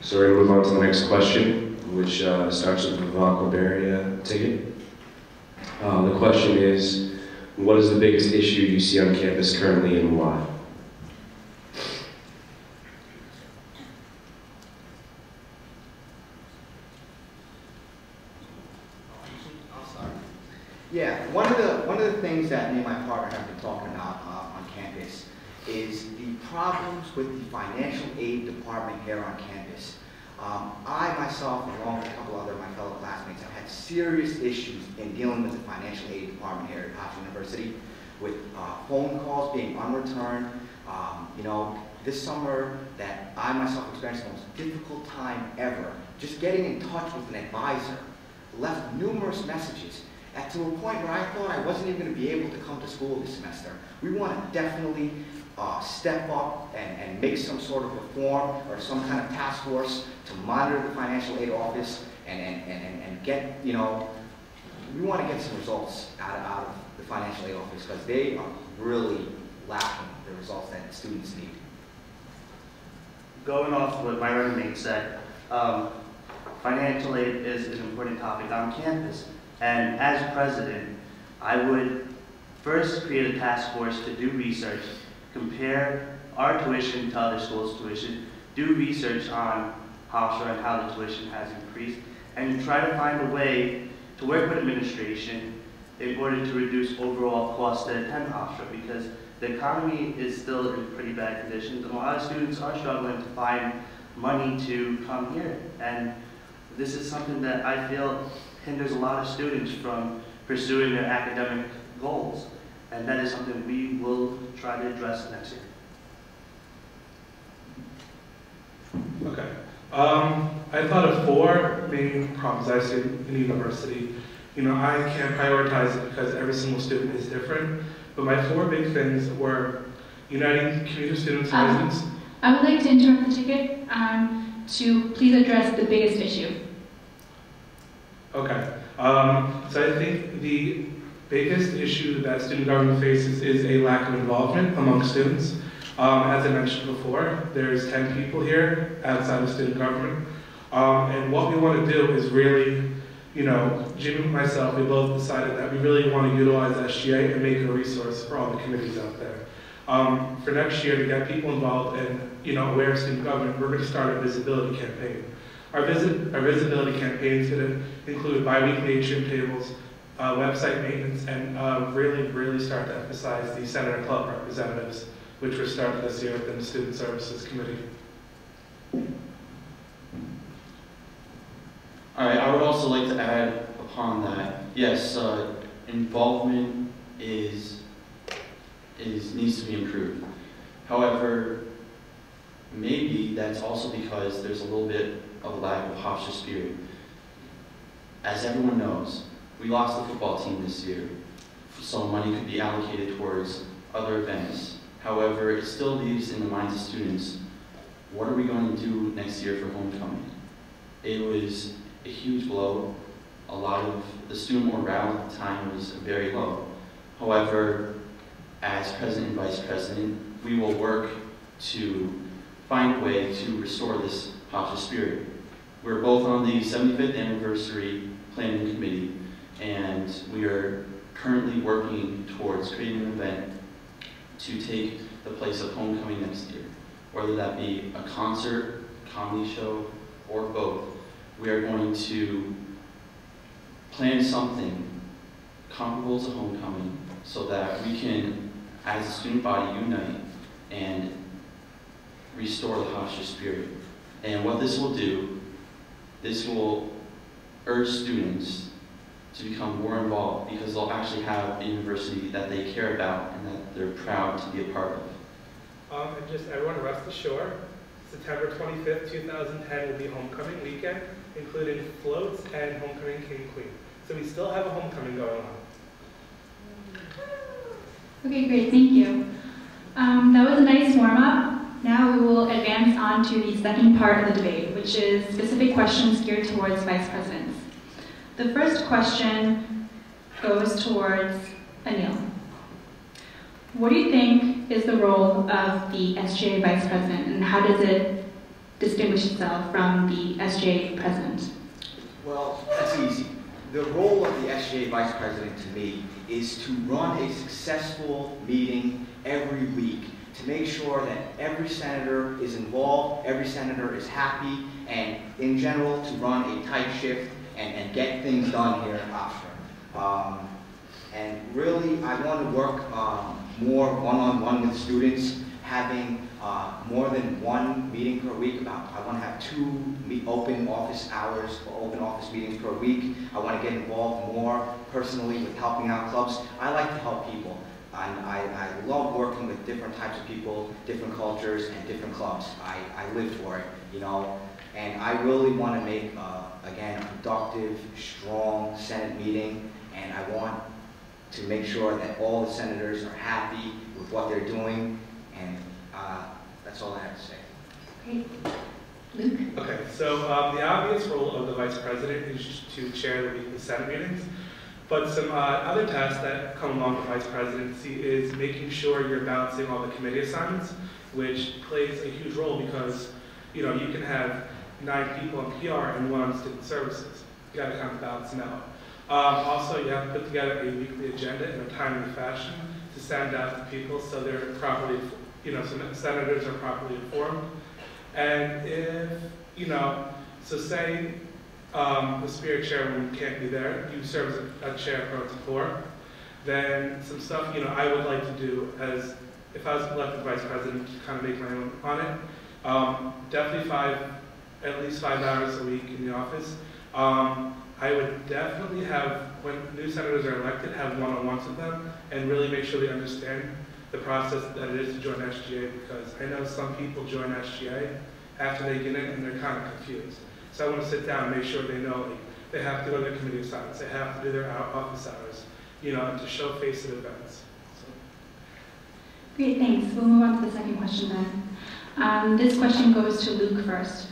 So we're going to move on to the next question, which starts with the Vivacqua Beria ticket. The question is, what is the biggest issue you see on campus currently and why? Yeah, one of the things that me and my partner have been talking about on campus is the problems with the financial aid department here on campus. I myself, along with a couple other of my fellow classmates, have had serious issues in dealing with the financial aid department here at Hofstra University, with phone calls being unreturned. You know, this summer that I myself experienced the most difficult time ever, just getting in touch with an advisor, left numerous messages. To a point where I thought I wasn't even going to be able to come to school this semester. We want to definitely step up and make some sort of reform or some kind of task force to monitor the financial aid office and get, you know, we want to get some results out of the financial aid office because they are really lacking the results that students need. Going off what my roommate said, financial aid is an important topic on campus. And as president, I would first create a task force to do research, compare our tuition to other schools' tuition, do research on Hofstra and how the tuition has increased, and try to find a way to work with administration in order to reduce overall costs to attend Hofstra, because the economy is still in pretty bad conditions, and a lot of students are struggling to find money to come here. And this is something that I feel hinders a lot of students from pursuing their academic goals. And that is something we will try to address next year. Okay. I thought of 4 main problems I see in the university. You know, I can't prioritize it because every single student is different, but my 4 big things were uniting commuter students and residents. I would like to interrupt the ticket to please address the biggest issue. Okay, so I think the biggest issue that student government faces is a lack of involvement among students. As I mentioned before, there's 10 people here outside of student government. And what we want to do is really, you know, Jimmy and myself, we both decided that we really want to utilize SGA and make it a resource for all the committees out there. For next year, to get people involved and, you know, aware of student government, we're going to start a visibility campaign. Our visibility campaign is going to include bi-weekly atrium tables, website maintenance, and really start to emphasize the Senator Club representatives, which were started this year within the Student Services Committee. All right, I would also like to add upon that, yes, involvement needs to be improved. However, maybe that's also because there's a little bit of a lack of Hofstra spirit. As everyone knows, we lost the football team this year, so money could be allocated towards other events. However, it still leaves in the minds of students, what are we going to do next year for homecoming? It was a huge blow. A lot of the student morale at the time was very low. However, as president and vice president, we will work to find a way to restore this Hofstra spirit. We're both on the 75th anniversary planning committee, and we are currently working towards creating an event to take the place of homecoming next year. Whether that be a concert, comedy show, or both, we are going to plan something comparable to homecoming so that we can, as a student body, unite and restore the Hofstra spirit. And what this will do, this will urge students to become more involved because they'll actually have a university that they care about and that they're proud to be a part of. And just everyone rest assured, September 25th, 2010 will be homecoming weekend, including floats and homecoming king and queen. So we still have a homecoming going on. Okay, great, thank you. That was a nice warm-up. Now we will advance on to the second part of the debate, which is specific questions geared towards vice presidents. The first question goes towards Anil. What do you think is the role of the SGA vice president, and how does it distinguish itself from the SGA president? Well, that's easy. The role of the SGA vice president to me is to run a successful meeting every week, to make sure that every senator is involved, every senator is happy, and in general to run a tight shift and get things done here at Hofstra. And really, I want to work more one-on-one with students, having more than one meeting per week. I want to have 2 open office hours or open office meetings per week. I want to get involved more personally with helping out clubs. I like to help people. I love working with different types of people, different cultures, and different clubs. I live for it, you know. And I really want to make, again, a productive, strong Senate meeting, and I want to make sure that all the senators are happy with what they're doing, and that's all I have to say. Great. Luke? Okay, so the obvious role of the vice president is to chair the weekly Senate meetings, but some other tasks that come along with vice presidency is making sure you're balancing all the committee assignments, which plays a huge role because, you know, you can have 9 people on PR and 1 on student services. You got to kind of balance them out. Also, you have to put together a weekly agenda in a timely fashion to send out to people so they're properly, you know, so senators are properly informed. And if, you know, so say the spirit chairman can't be there, you serve as a chair pro tempore, then some stuff, you know, I would like to do as, if I was elected vice president, to kind of make my own on it. Definitely at least 5 hours a week in the office. I would definitely have, when new senators are elected, have one-on-ones with them and really make sure they understand the process that it is to join SGA, because I know some people join SGA after they get in and they're kind of confused. So I want to sit down and make sure they know, like, they have to go to their committee assignments, they have to do their office hours, you know, and to show face at events. So. Great, thanks. We'll move on to the second question then. This question goes to Luke first.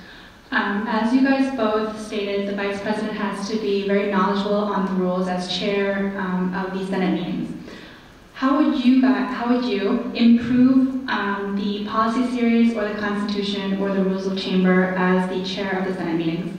As you guys both stated, the vice president has to be very knowledgeable on the rules as chair of these Senate meetings. How would you improve the policy series or the Constitution or the rules of chamber as the chair of the Senate meetings?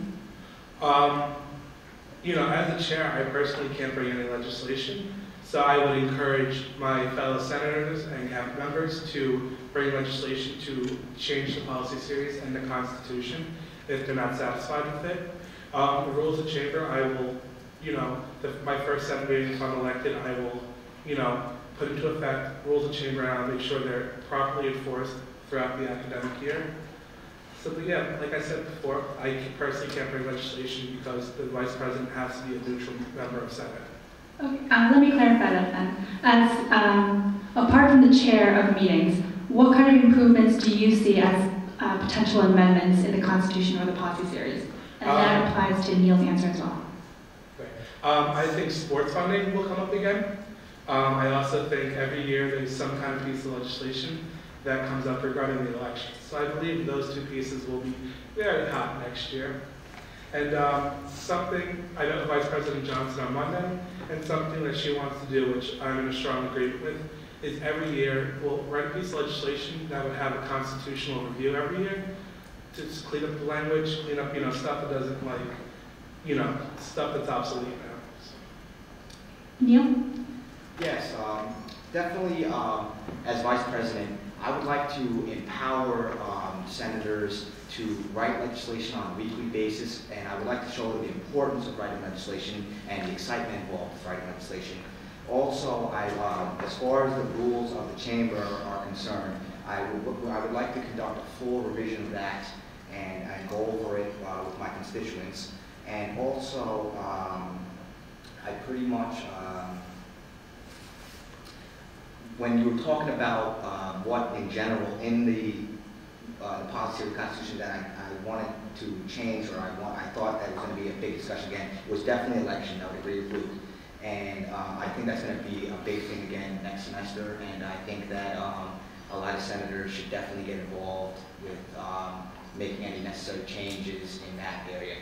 You know, as a chair, I personally can't bring any legislation, so I would encourage my fellow senators and cabinet members to bring legislation to change the policy series and the Constitution if they're not satisfied with it. The rules of chamber, I will, you know, my first Senate meeting, if I'm elected, I will, you know, put into effect rules of chamber, and I'll make sure they're properly enforced throughout the academic year. So, but yeah, like I said before, I personally can't bring legislation because the vice president has to be a neutral member of Senate. Okay, let me clarify that then. As apart from the chair of meetings, what kind of improvements do you see as potential amendments in the Constitution or the policy series? And that applies to Neil's answer as well. Right. I think sports funding will come up again. I also think every year there's some kind of piece of legislation that comes up regarding the elections. So I believe those 2 pieces will be very hot next year. And something, I know Vice President Johnson on Monday, and something that she wants to do, which I'm in a strong agreement with, is every year we'll write a piece of legislation that would have a constitutional review every year to just clean up the language, clean up, you know, stuff that doesn't, like, you know, stuff that's obsolete now. So. Neil? Yes, definitely as vice president, I would like to empower senators to write legislation on a weekly basis, and I would like to show them the importance of writing legislation and the excitement involved with writing legislation. Also, as far as the rules of the chamber are concerned, I would like to conduct a full revision of that and go over it with my constituents. And also, I pretty much, when you were talking about what in general in the policy of the Constitution that I wanted to change, or I thought that was going to be a big discussion again, was definitely election. I would agree with Luke. And I think that's going to be a big thing again next semester, and I think that a lot of senators should definitely get involved with making any necessary changes in that area.